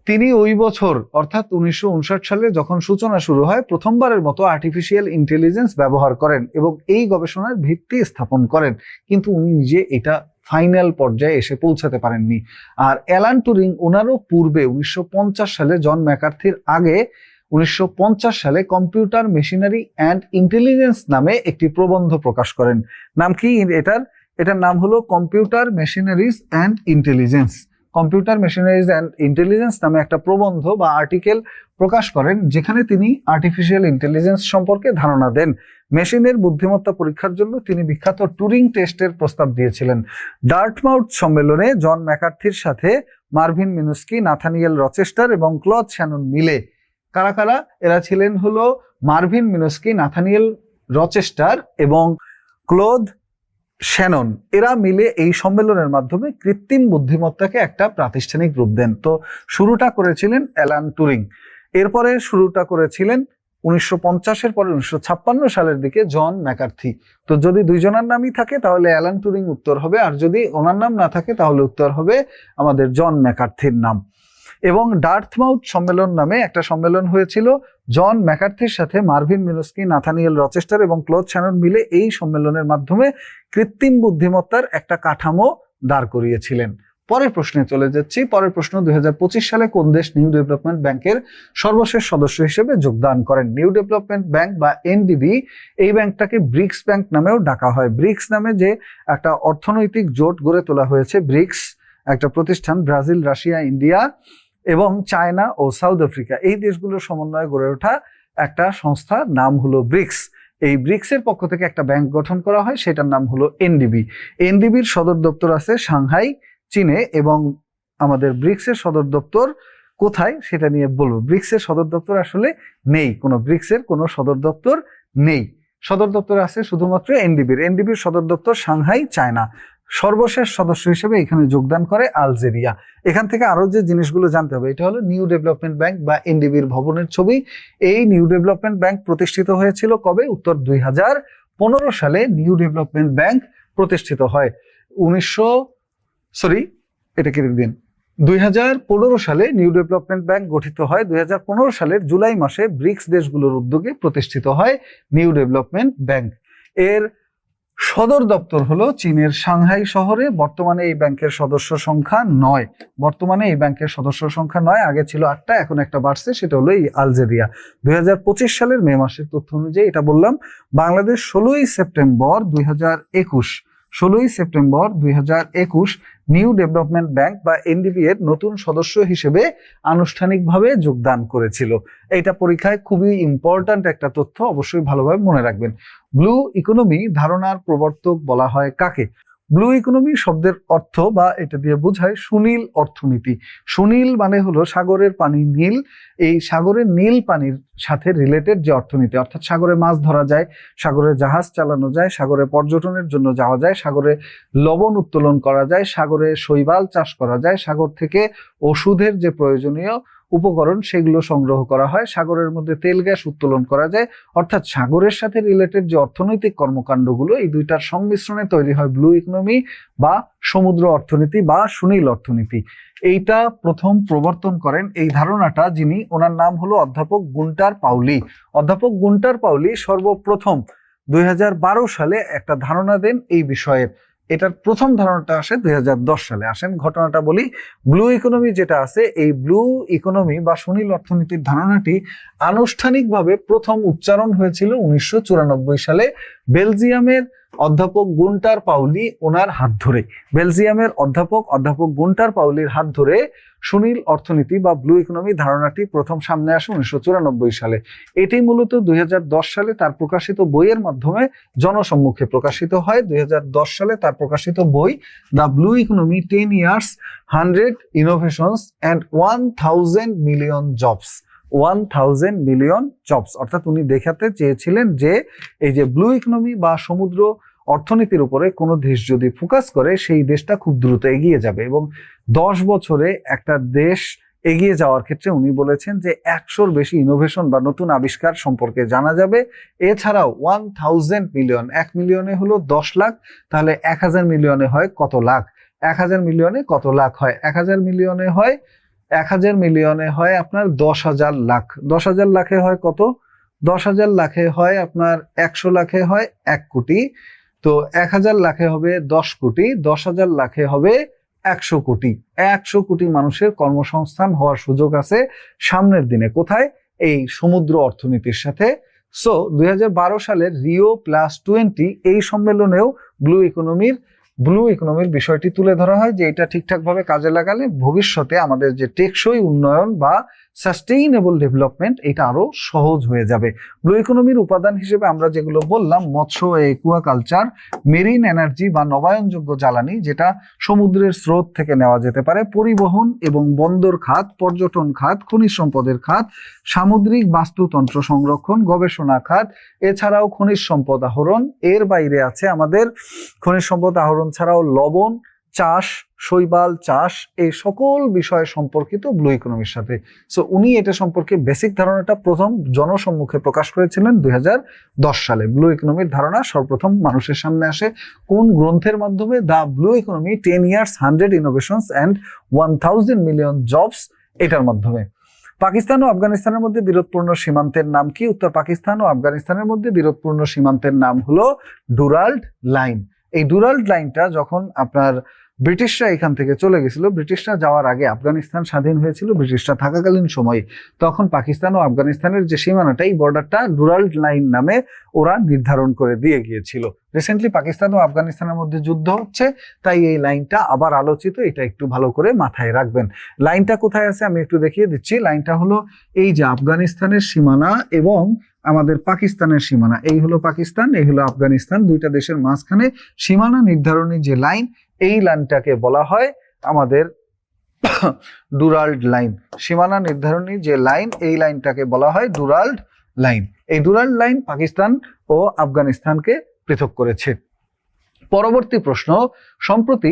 Speaker 1: তিনি ওই বছর অর্থাৎ 1959 সালে যখন সূচনা শুরু হয়, প্রথমবারের মতো আর্টিফিশিয়াল ইন্টেলিজেন্স ব্যবহার করেন এবং এই গবেষণার ভিত্তি স্থাপন করেন, কিন্তু উনি নিজে এটা ফাইনাল পর্যায়ে এসে পৌঁছাতে পারেননি। আর অ্যালান টুরিং ওনারও পূর্বে 1950 সালে জন ম্যাকার্থির আগে 1950 সালে কম্পিউটার মেশিনারি অ্যান্ড ইন্টেলিজেন্স নামে একটি প্রবন্ধ প্রকাশ করেন। নাম কি এটার নাম হলো computer machineries and intelligence. Computer machineries and intelligence নামে একটা প্রবন্ধ বা আর্টিকেল প্রকাশ করেন, যেখানে তিনি আর্টিফিশিয়াল ইন্টেলিজেন্স সম্পর্কে ধারণা দেন। মেশিনের বুদ্ধিমত্তা পরীক্ষার জন্য তিনি বিখ্যাত টুরিং টেস্টের প্রস্তাব দিয়েছিলেন। ডার্টমাউথ সম্মেলনে জন ম্যাকার্থির সাথে মার্ভিন মিনুস্কি, নাথানিয়েল রচেস্টার এবং ক্লদ শ্যানন মিলে, কারা কারা? এরা ছিলেন হলো মার্ভিন মিনুস্কি, নাথানিয়েল রচেস্টার এবং ক্লদ শ্যানন, এরা মিলে এই সম্মেলনের মাধ্যমে কৃত্রিম বুদ্ধিমত্তাকে একটা প্রাতিষ্ঠানিক রূপ দেন। তো শুরুটা করেছিলেন অ্যালান টুরিং, এরপরে শুরুটা করেছিলেন 1950-এর পরে 1956 সালের দিকে জন ম্যাকার্থি। তো যদি দুইজনের নামই থাকে তাহলে অ্যালান টুরিং উত্তর হবে, আর যদি ওনার নাম না থাকে তাহলে উত্তর হবে আমাদের জন ম্যাকার্থির নাম। এবং ডার্থমাউথ সম্মেলন নামে একটা সম্মেলন হয়েছিল জন ম্যাকার্থির সাথে মার্ভিন মিনুস্কি, নাথানিয়েল রচেস্টার এবং ক্লদ শ্যানন মিলে এই সম্মেলনের মাধ্যমে কৃত্রিম বুদ্ধিমত্তার একটা কাঠামো দাঁড় করিয়েছিলেন। পরের প্রশ্নে চলে যাচ্ছি। পরের প্রশ্ন, 2025 সালে কোন দেশ নিউ ডেভেলপমেন্ট ব্যাংকের সর্বশেষ সদস্য হিসেবে যোগদান করেন? নিউ ডেভেলপমেন্ট ব্যাংক বা এনডিবি, এই ব্যাংকটাকে ব্রিক্স ব্যাংক নামেও ডাকা হয়। ব্রিক্স নামে যে একটা অর্থনৈতিক জোট গড়ে তোলা হয়েছে, ব্রিক্স একটা প্রতিষ্ঠান, ব্রাজিল, রাশিয়া, ইন্ডিয়া এবং চায়না ও সাউথ আফ্রিকা, এই দেশগুলোর সমন্বয়ে গড়ে ওঠা একটা সংস্থার নাম হলো ব্রিক্স। এই ব্রিক্সের পক্ষ থেকে একটা ব্যাংক গঠন করা হয়, সেটার নাম হলো এনডিবি। এনডিবির সদর দপ্তর আছে সাংহাই, চীনে, এবং আমাদের ব্রিক্সের সদর দপ্তর কোথায় সেটা নিয়ে বলবো। ব্রিক্সের সদর দপ্তর আসলে নেই, ব্রিক্সের কোনো সদর দপ্তর নেই। সদর দপ্তর আছে শুধুমাত্র এনডিবির সদর দপ্তর সাংহাই, চায়না। সর্বশেষ সদস্য হিসেবে এখানে যোগদান করে আলজেরিয়া। এখান থেকে আরো যে জিনিসগুলো জানতে হবে, এটা হলো নিউ ডেভেলপমেন্ট ব্যাংক বা এনডিবির ভবনের ছবি। এই নিউ ডেভেলপমেন্ট ব্যাংক প্রতিষ্ঠিত হয়েছিল কবে? উত্তর 2015 সালে নিউ ডেভেলপমেন্ট ব্যাংক প্রতিষ্ঠিত হয়। 2015 সালে নিউ ডেভেলপমেন্ট ব্যাংক গঠিত হয়। 2015 সালের জুলাই মাসে ব্রিক্স দেশগুলোর উদ্যোগে প্রতিষ্ঠিত হয় নিউ ডেভেলপমেন্ট ব্যাংক। এর সদর দপ্তর হলো চীনের সাংহাই শহরে। বর্তমানে এই ব্যাংকের সদস্য সংখ্যা 9। আগে ছিল 8টা, এখন একটা বাড়ছে, সেটা হলো এই আলজেরিয়া। 2025 সালের মে মাসের তথ্য অনুযায়ী এটা বললাম। বাংলাদেশ 16ই সেপ্টেম্বর 2021 নিউ ডেভেলপমেন্ট ব্যাংক বা এনডিবি এর নতুন সদস্য হিসেবে আনুষ্ঠানিকভাবে যোগদান করেছিল। এটা পরীক্ষায় খুবই ইম্পর্ট্যান্ট একটা তথ্য, অবশ্যই ভালোভাবে মনে রাখবেন। ব্লু ইকোনমি ধারণার প্রবর্তক বলা হয় কাকে? ব্লু ইকোনমি শব্দের অর্থ বা এটা দিয়ে বোঝায় সুনীল অর্থনীতি। সুনীল মানে হলো সাগরের পানি নীল। এই সাগরের নীল পানির সাথে রিলেটেড যে অর্থনীতি, অর্থাৎ সাগরে মাছ ধরা যায়, সাগরে জাহাজ চালানো যায়, সাগরে পর্যটনের জন্য যাওয়া যায়, সাগরে লবণ উত্তোলন করা যায়, সাগরে শৈবাল চাষ করা যায়, সাগর থেকে ওষুধের যে প্রয়োজনীয় উপকরণ সেগুলো সংগ্রহ করা হয়, সাগরের মধ্যে তেল গ্যাস উত্তোলন করা যায়। অর্থাৎ সাগরের সাথে রিলেটেড যে অর্থনৈতিক কর্মকাণ্ডগুলো, এই দুইটার সংমিশ্রণে তৈরি হয় ব্লু ইকোনমি বা সমুদ্র অর্থনীতি বা সুনীল অর্থনীতি। এইটা প্রথম প্রবর্তন করেন এই ধারণাটা যিনি, ওনার নাম হলো অধ্যাপক গুন্টার পাউলি। অধ্যাপক গুন্টার পাউলি সর্বপ্রথম 2012 সালে একটা ধারণা দেন এই বিষয়ে। এটার প্রথম ধারণাটা আসে 2010 সালে। আসেন ঘটনাটা বলি। ব্লু ইকোনমি যেটা আছে, এই ব্লু ইকোনমি বা সুনীল অর্থনীতির ধারণাটি আনুষ্ঠানিকভাবে প্রথম উচ্চারণ হয়েছিল 1994 সালে বেলজিয়ামের অধ্যাপক গুন্টার পাউলি ওনার হাত ধরে। বেলজিয়ামের অধ্যাপক গুন্টার পাউলির হাত ধরে সুনীল অর্থনীতি বা ব্লু ইকোনমি ধারণাটি প্রথম সামনে আসে 1994 সালে। এটি মূলত 2010 সালে তার প্রকাশিত বইয়ের মাধ্যমে জনসম্মুখে প্রকাশিত হয়। 2010 সালে তার প্রকাশিত বই the blue economy 10 years 100 innovations and 1000 million jobs. 1000 million jobs, অর্থাৎ উনি দেখাতে চেয়েছিলেন যে এই যে ব্লু ইকোনমি বা সমুদ্র অর্থনীতির উপরে কোনো দেশ যদি ফোকাস করে, সেই দেশটা খুব দ্রুত এগিয়ে যাবে। এবং 10 বছরে একটা দেশ এগিয়ে যাওয়ার ক্ষেত্রে উনি বলেছেন যে 100-র বেশি ইনোভেশন বা নতুন আবিষ্কার সম্পর্কে জানা যাবে। এছাড়াও 1000 মিলিয়ন, 1 মিলিয়নে হলো 10 লাখ, তাহলে 1000 মিলিয়নে হয় কত লাখ? 1000 মিলিয়নে কত লাখ হয়? 1000 মিলিয়নে হয় আপনার 10,000 লাখ। 10,000 লাখে হয় কত? 10,000 লাখে হয় আপনার 100 লাখে হয় 1 কোটি। তো 1000 লাখে হবে 10 কোটি, 10,000 লাখে হবে 100 কোটি। 100 কোটি মানুষের কর্মসংস্থান হওয়ার সুযোগ আছে সামনের দিনে। কোথায়? এই সমুদ্র অর্থনীতির সাথে। সো 2012 সালের Rio+20 এই সম্মেলনেও ব্লু ইকোনমির বিষয়টি তুলে ধরা হয় যে এটা ঠিকঠাক ভাবে কাজে লাগালে ভবিষ্যতে আমাদের যে টেকসই উন্নয়ন বা সাস্টেইনেবল ডেভেলপমেন্ট, এটা আরো সহজ হয়ে যাবে। ব্লু ইকোনমির উপাদান হিসেবে আমরা যেগুলো বললাম, মৎস্য একুয়াকালচার, মেরিন এনার্জি বা নবায়নযোগ্য জ্বালানি যেটা সমুদ্রের স্রোত থেকে নেওয়া যেতে পারে, পরিবহন এবং বন্দর খাত, পর্যটন খাত, খনিজ সম্পদের খাত, সামুদ্রিক বাস্তুতন্ত্র সংরক্ষণ, গবেষণা খাত, এছাড়াও খনিজ সম্পদ আহরণ। এর বাইরে আছে আমাদের খনিজ সম্পদ আহরণ ছাড়াও লবণ চাষ, শৈবাল চাষ, এই সকল বিষয় সম্পর্কিত ব্লু ইকোনমির সাথে। সো উনি এটা সম্পর্কে বেসিক ধারণাটা প্রথম জনসম্মুখে প্রকাশ করেছিলেন 2010 সালে। ব্লু ইকোনমির ধারণা সর্বপ্রথম মানুষের সামনে আসে কোন গ্রন্থের মাধ্যমে? The blue economy 10 years 100 innovations and 1000 million jobs, এটার মাধ্যমে। পাকিস্তান ও আফগানিস্তানের মধ্যে বিরোধপূর্ণ সীমান্তের নাম কি? উত্তর পাকিস্তান ও আফগানিস্তানের মধ্যে বিরোধপূর্ণ সীমান্তের নাম হলো ডুরাল্ড লাইন। এই ডুরাল্ড লাইনটা যখন আপনার ব্রিটিশরা এখান থেকে চলে গেছিল, ব্রিটিশরা যাওয়ার আগে আফগানিস্তান স্বাধীন হয়েছিল ব্রিটিশরা থাকাকালীন সময়ে, তখন পাকিস্তান ও আফগানিস্তানের যে সীমানাটা, এই বর্ডারটা ডুরাল্ড লাইন নামে ওরা নির্ধারণ করে দিয়ে গিয়েছিল। রিসেন্টলি পাকিস্তান ও আফগানিস্তানের মধ্যে যুদ্ধ হচ্ছে, তাই এই লাইনটা আবার আলোচিত, এটা একটু ভালো করে মাথায় রাখবেন। লাইনটা কোথায় আছে আমি একটু দেখিয়ে দিচ্ছি। লাইনটা হলো এই যে আফগানিস্তানের সীমানা এবং আমাদের পাকিস্তানের সীমানা, এই হলো পাকিস্তান, এই হলো আফগানিস্তান, দুইটা দেশের মাঝখানে সীমানা নির্ধারণী যে লাইন, এই লাইনটাকে বলা হয় আমাদের ডুরাল্ড লাইন, সীমানা নির্ধারণী যে লাইন, এই লাইনটাকে বলা হয় ডুরাল্ড লাইন। এই ডুরাল্ড লাইন পাকিস্তান ও আফগানিস্তানকে পৃথক করেছে। পরবর্তী প্রশ্ন, সম্প্রতি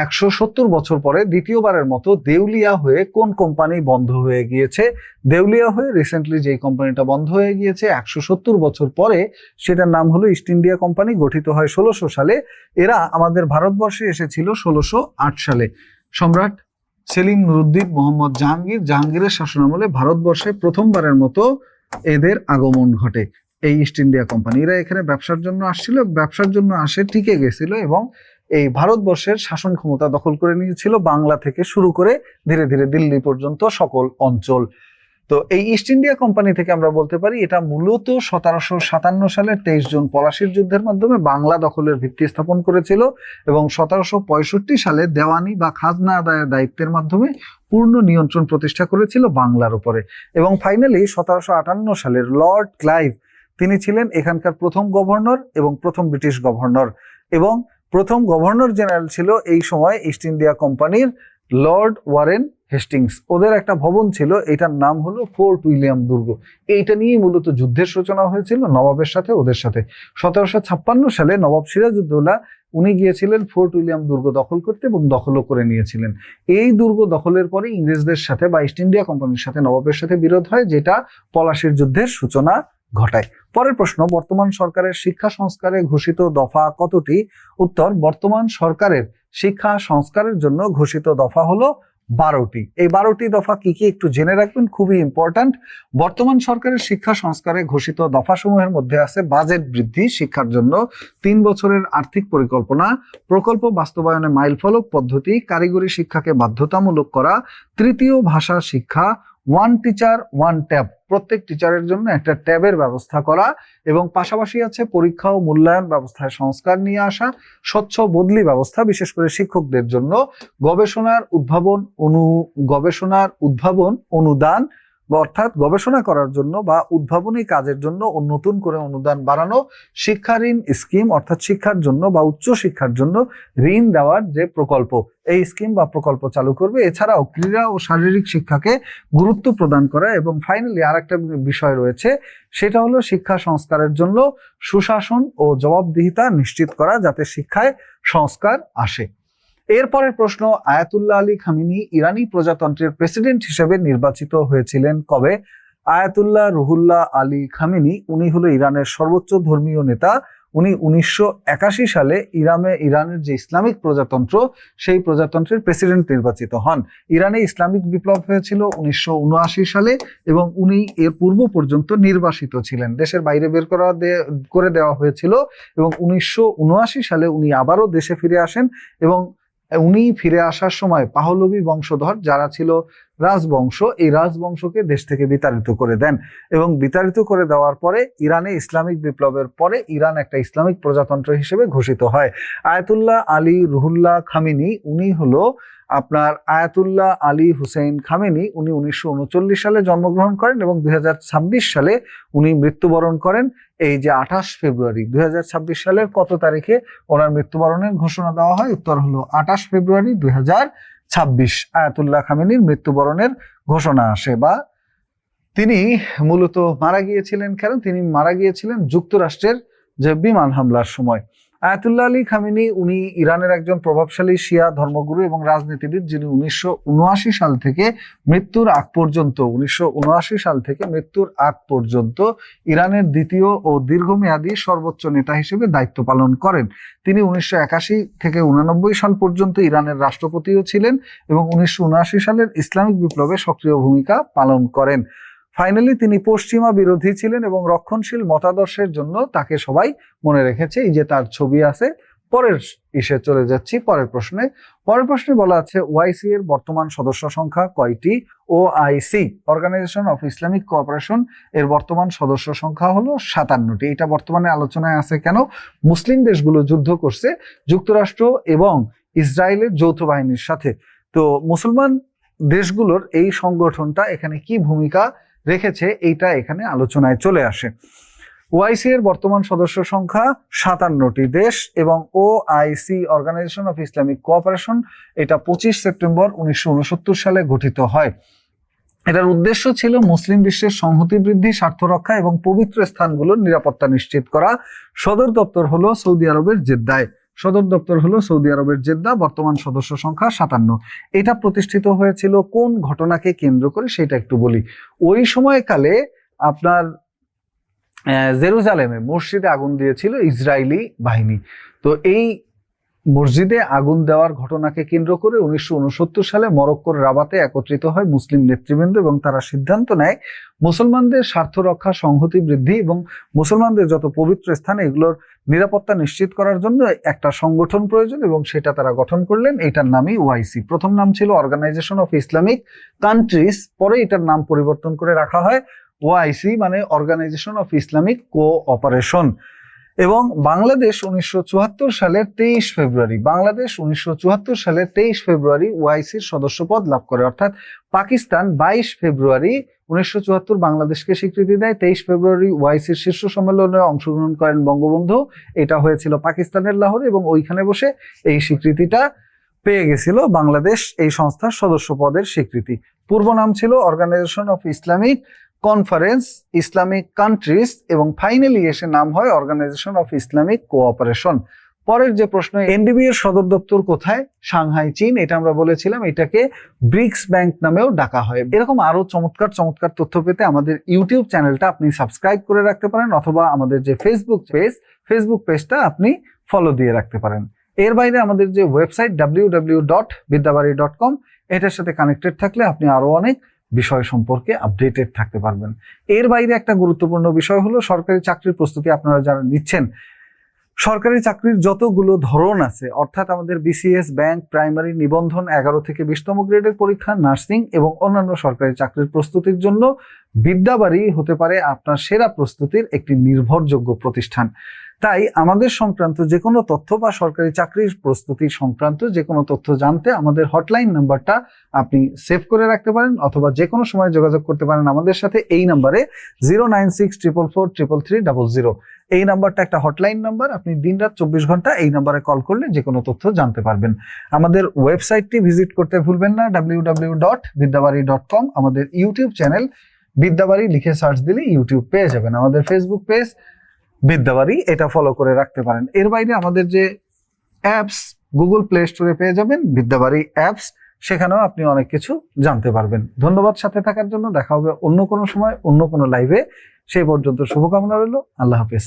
Speaker 1: 170 বছর পরে দ্বিতীয়বারের মতো দেউলিয়া হয়ে কোন কোম্পানি বন্ধ হয়ে গিয়েছে? দেউলিয়া হয়ে রিসেন্টলি যেই কোম্পানিটা বন্ধ হয়ে গিয়েছে 170 বছর পরে, সেটার নাম হলো ইস্ট ইন্ডিয়া কোম্পানি। গঠিত হয় 1600 সালে। এরা আমাদের ভারতবর্ষে এসেছিল 1608 সালে। সম্রাট সেলিম নুরুদ্দিন মোহাম্মদ জাহাঙ্গীরের শাসনামলে ভারতবর্ষে প্রথমবারের মতো এদের আগমন ঘটে। এই ইস্ট ইন্ডিয়া কোম্পানি, এরা এখানে ব্যবসার জন্য আসছিল, ব্যবসার জন্য আসে, টিকে গেছিল এবং এই ভারতবর্ষের শাসন ক্ষমতা দখল করে নিয়েছিল, বাংলা থেকে শুরু করে ধীরে ধীরে দিল্লি পর্যন্ত সকল অঞ্চল। তো এই ইস্ট ইন্ডিয়া কোম্পানি থেকে আমরা বলতে পারি এটা মূলত 1757 সালের 23 জুন পলাশির যুদ্ধের মাধ্যমে বাংলা দখলের ভিত্তি স্থাপন করেছিল এবং 1765 সালে দেওয়ানি বা খাজনা আদায়ের দায়িত্বের মাধ্যমে পূর্ণ নিয়ন্ত্রণ প্রতিষ্ঠা করেছিল বাংলার উপরে। এবং ফাইনালি 1758 সালের লর্ড ক্লাইভ, তিনি ছিলেন এখানকার প্রথম গভর্নর এবং প্রথম ব্রিটিশ গভর্নর, এবং প্রথম গভর্নর জেনারেল ছিল এই সময় ইস্ট ইন্ডিয়া কোম্পানির লর্ড ওয়ারেন হেস্টিংস। ওদের একটা ভবন ছিল, এটার নাম হলো ফোর্ট উইলিয়াম দুর্গ। এইটা নিয়েই মূলত যুদ্ধের সূচনা হয়েছিল নবাবের সাথে, ওদের সাথে। 1756 সালে নবাব সিরাজউদ্দৌলা উনি গিয়েছিলেন ফোর্ট উইলিয়াম দুর্গ দখল করতে এবং দখলও করে নিয়েছিলেন। এই দুর্গ দখলের পরে ইংরেজদের সাথে বা ইস্ট ইন্ডিয়া কোম্পানির সাথে নবাবের সাথে বিরোধ হয়, যেটা পলাশির যুদ্ধের সূচনা ঘটায়। পরের প্রশ্ন, বর্তমান সরকারের শিক্ষা সংস্কারে ঘোষিত দফা কতটি? উত্তর, বর্তমান সরকারের শিক্ষা সংস্কারের জন্য ঘোষিত দফা হলো 12টি। এই 12টি দফা কি কি একটু জেনে রাখবেন, খুবই ইম্পর্ট্যান্ট। বর্তমান সরকারের শিক্ষা সংস্কারে ঘোষিত দফাসমূহের মধ্যে আছে বাজেট বৃদ্ধি শিক্ষার জন্য, 3 বছরের আর্থিক পরিকল্পনা, প্রকল্প বাস্তবায়নে মাইলফলক পদ্ধতি, কারিগরি শিক্ষাকে বাধ্যতামূলক করা, তৃতীয় ভাষা শিক্ষা, 1 টিচার 1 ট্যাব, প্রত্যেক টিচারের জন্য একটা ট্যাবের ব্যবস্থা করা, এবং পাশাপাশি আছে পরীক্ষা ও মূল্যায়ন ব্যবস্থায় সংস্কার নিয়ে আসা, স্বচ্ছ বদলি ব্যবস্থা বিশেষ করে শিক্ষকদের জন্য, গবেষণার উদ্ভাবন অনুদান, অর্থাৎ গবেষণা করার জন্য বা উদ্ভাবনী কাজের জন্য নতুন করে অনুদান বাড়ানো, শিক্ষা ঋণ স্কিম, অর্থাৎ শিক্ষার জন্য বা উচ্চ শিক্ষার জন্য ঋণ দেওয়ার যে প্রকল্প, এই স্কিম বা প্রকল্প চালু করবে। এছাড়াও ক্রীড়া ও শারীরিক শিক্ষাকে গুরুত্ব প্রদান করা, এবং ফাইনালি আরেকটা বিষয় রয়েছে, সেটা হলো শিক্ষা সংস্কারের জন্য সুশাসন ও জবাবদিহিতা নিশ্চিত করা, যাতে শিক্ষায় সংস্কার আসে। এরপরের প্রশ্ন, আয়াতুল্লাহ আলী খামিনি ইরানি প্রজাতন্ত্রের প্রেসিডেন্ট হিসেবে নির্বাচিত হয়েছিলেন কবে? আয়াতুল্লাহ রুহুল্লাহ আলী খামিনি, উনি হলো ইরানের সর্বোচ্চ ধর্মীয় নেতা। উনি 1981 সালে ইরানের যে ইসলামিক প্রজাতন্ত্র, সেই প্রজাতন্ত্রের প্রেসিডেন্ট নির্বাচিত হন। ইরানে ইসলামিক বিপ্লব হয়েছিল 1979 সালে এবং উনি এর পূর্ব পর্যন্ত নির্বাসিত ছিলেন, দেশের বাইরে বের করে দেওয়া হয়েছিল, এবং 1979 সালে উনি আবারও দেশে ফিরে আসেন। এবং উনি ফিরে আসার সময় পাহলবী বংশধর যারা ছিল রাজবংশ, এই রাজবংশকে দেশ থেকে বিতাড়িত করে দেন, এবং বিতাড়িত করে দেওয়ার পরে ইরানে ইসলামিক বিপ্লবের পরে ইরান একটা ইসলামিক প্রজাতন্ত্র হিসেবে ঘোষিত হয়। আয়াতুল্লাহ আলী রুহুল্লাহ খামিনি, উনি হলো আপনার আয়াতুল্লাহ আলী হুসেইন খামেনি। উনি 1939 সালে জন্মগ্রহণ করেন এবং 2026 সালে উনি মৃত্যুবরণ করেন। এই যে 28 ফেব্রুয়ারি 2026 সালের কত তারিখে ওনার মৃত্যুবরণের ঘোষণা দেওয়া হয়? উত্তর হলো 28 ফেব্রুয়ারি 2026 আয়াতুল্লাহ খামেনির মৃত্যুবরণের ঘোষণা আসে। বা তিনি মূলত মারা গিয়েছিলেন কেন? তিনি মারা গিয়েছিলেন যুক্তরাষ্ট্রের যে বিমান হামলার সময়। আয়াতুল্লাহ আলী খামেনি উনি ইরানের একজন প্রভাবশালী শিয়া ধর্মগুরু এবং রাজনীতিবিদ, যিনি 1979 সাল থেকে মৃত্যুর আগ পর্যন্ত ইরানের দ্বিতীয় ও দীর্ঘমেয়াদী সর্বোচ্চ নেতা হিসেবে দায়িত্ব পালন করেন। তিনি 1981 থেকে 1989 সাল পর্যন্ত ইরানের রাষ্ট্রপতিও ছিলেন এবং 1979 সালের ইসলামিক বিপ্লবে সক্রিয় ভূমিকা পালন করেন। ফাইনালি তিনি পশ্চিমা বিরোধী ছিলেন এবং রক্ষণশীল মতাদর্শের জন্য তাকে সবাই মনে রেখেছে। এই যে তার ছবি আছে। পরের চলে যাচ্ছি পরের প্রশ্নে বলা আছে ওআইসি এর বর্তমান সদস্য সংখ্যা কয়টি? OIC, organisation of Islamic cooperation, এর বর্তমান সদস্য সংখ্যা হলো 57টি। এটা বর্তমানে আলোচনায় আছে কেন? মুসলিম দেশগুলো যুদ্ধ করছে যুক্তরাষ্ট্র এবং ইসরায়েলের যৌথ বাহিনীর সাথে। তো মুসলমান দেশগুলোর এই সংগঠনটা এখানে কি ভূমিকা রেখেছে, এইটা এখানে আলোচনায় চলে আসে। ওআইসি এর বর্তমান সদস্য সংখ্যা 57টি দেশ এবং OIC organisation of Islamic cooperation এটা 25 সেপ্টেম্বর 1969 সালে গঠিত হয়। এটার উদ্দেশ্য ছিল মুসলিম বিশ্বের সংহতি বৃদ্ধি, স্বার্থ রক্ষা এবং পবিত্র স্থানগুলোর নিরাপত্তা নিশ্চিত করা। সদর দপ্তর হলো সৌদি আরবের জেদ্দায়। বর্তমান সদস্য সংখ্যা 57। এটা প্রতিষ্ঠিত হয়েছিল কোন ঘটনাকে কেন্দ্র করে সেটা একটু বলি। ওই সময়কালে আপনার জেরুজালেমে মসজিদে আগুন দিয়েছিল ইসরায়েলি বাহিনী। তো এই মসজিদে আগুন দেওয়ার ঘটনাকে কেন্দ্র করে 1969 সালে মরক্কোর রাবাতে একত্রিত হয় মুসলিম নেতৃবৃন্দ এবং তারা সিদ্ধান্ত নেয় মুসলমানদের স্বার্থ রক্ষা, সংহতি বৃদ্ধি এবং মুসলমানদের যত পবিত্র স্থান এগুলোর নিরাপত্তা নিশ্চিত করার জন্য একটা সংগঠন প্রয়োজন এবং সেটা তারা গঠন করলেন। এটার নামই ওআইসি। প্রথম নাম ছিল অর্গানাইজেশন অফ ইসলামিক কান্ট্রিজ, পরে এটার নাম পরিবর্তন করে রাখা হয় ওআইসি মানে অর্গানাইজেশন অফ ইসলামিক কোঅপারেশন। এবং বাংলাদেশ 1974 সালের 23 ফেব্রুয়ারি ওআইসির সদস্যপদ লাভ করে, অর্থাৎ পাকিস্তান 22 ফেব্রুয়ারি 1974 বাংলাদেশকে স্বীকৃতি দেয়। 23 ফেব্রুয়ারি ওআইসির শীর্ষ সম্মেলনে অংশগ্রহণ করেন বঙ্গবন্ধু। এটা হয়েছিল পাকিস্তানের লাহোরে এবং ওইখানে বসে এই স্বীকৃতিটা পেয়ে গেছিল বাংলাদেশ, এই সংস্থার সদস্যপদের স্বীকৃতি। পূর্ব নাম ছিল organisation of Islamic conference Islamic countries এবং ফাইনালি এসে নাম হয় অর্গানাইজেশন অফ ইসলামিক কোঅপারেশন। পরের যে প্রশ্ন, এনডিবি এর সদর দপ্তর কোথায়? সাংহাই, চীন। এটা আমরা বলেছিলাম এটাকে ব্রিক্স ব্যাংক নামেও ডাকা হয়। এরকম আরো চমৎকার চমৎকার তথ্য পেতে আমাদের ইউটিউব চ্যানেলটা আপনি সাবস্ক্রাইব করে রাখতে পারেন অথবা আমাদের যে ফেসবুক পেজটা আপনি ফলো দিয়ে রাখতে পারেন। এর বাইরে আমাদের যে ওয়েবসাইট www.bidyabari.com এটার সাথে কানেক্টেড থাকলে আপনি আরো অনেক বিষয় সম্পর্কে আপডেটেড থাকতে পারবেন। এর বাইরে একটা গুরুত্বপূর্ণ বিষয় হলো সরকারি চাকরির প্রস্তুতি আপনারা যারা নিচ্ছেন, সরকারি চাকরির যতগুলো ধরন আছে অর্থাৎ আমাদের বিসিএস, ব্যাংক, প্রাইমারি, নিবন্ধন, 11 থেকে 20তম গ্রেডের পরীক্ষা, নার্সিং এবং অন্যান্য সরকারি চাকরির প্রস্তুতির জন্য বিদ্যাবাড়ি হতে পারে আপনার সেরা প্রস্তুতির একটি নির্ভরযোগ্য প্রতিষ্ঠান। তাই আমাদের সংক্রান্ত যে কোনো তথ্য বা সরকারি চাকরির প্রস্তুতি সংক্রান্ত যে কোনো তথ্য জানতে আমাদের হটলাইন নাম্বারটা আপনি সেভ করে রাখতে পারেন অথবা যে কোনো সময় যোগাযোগ করতে পারেন আমাদের সাথে এই নাম্বারে 09644433300। এই নাম্বারটা একটা হটলাইন নাম্বার, আপনি দিনরাত 24 ঘন্টা এই নাম্বারে কল করলে যে কোনো তথ্য জানতে পারবেন। আমাদের ওয়েবসাইটটি ভিজিট করতে ভুলবেন না, www.bidyabari.com। আমাদের ইউটিউব চ্যানেল বিদ্যাবাড়ি লিখে সার্চ দিলে ইউটিউব পেয়ে যাবেন। আমাদের ফেসবুক পেজ বিদ্যাবাড়ি, এটা ফলো করে রাখতে পারেন। এর বাইরে আমাদের যে অ্যাপস গুগল প্লে স্টোরে পেয়ে যাবেন বিদ্যাবাড়ি অ্যাপস, সেখানেও আপনি অনেক কিছু জানতে পারবেন। ধন্যবাদ সাথে থাকার জন্য। দেখা হবে অন্য কোনো সময় অন্য কোনো লাইভে। সেই পর্যন্ত শুভকামনা রইল। আল্লাহ হাফেজ।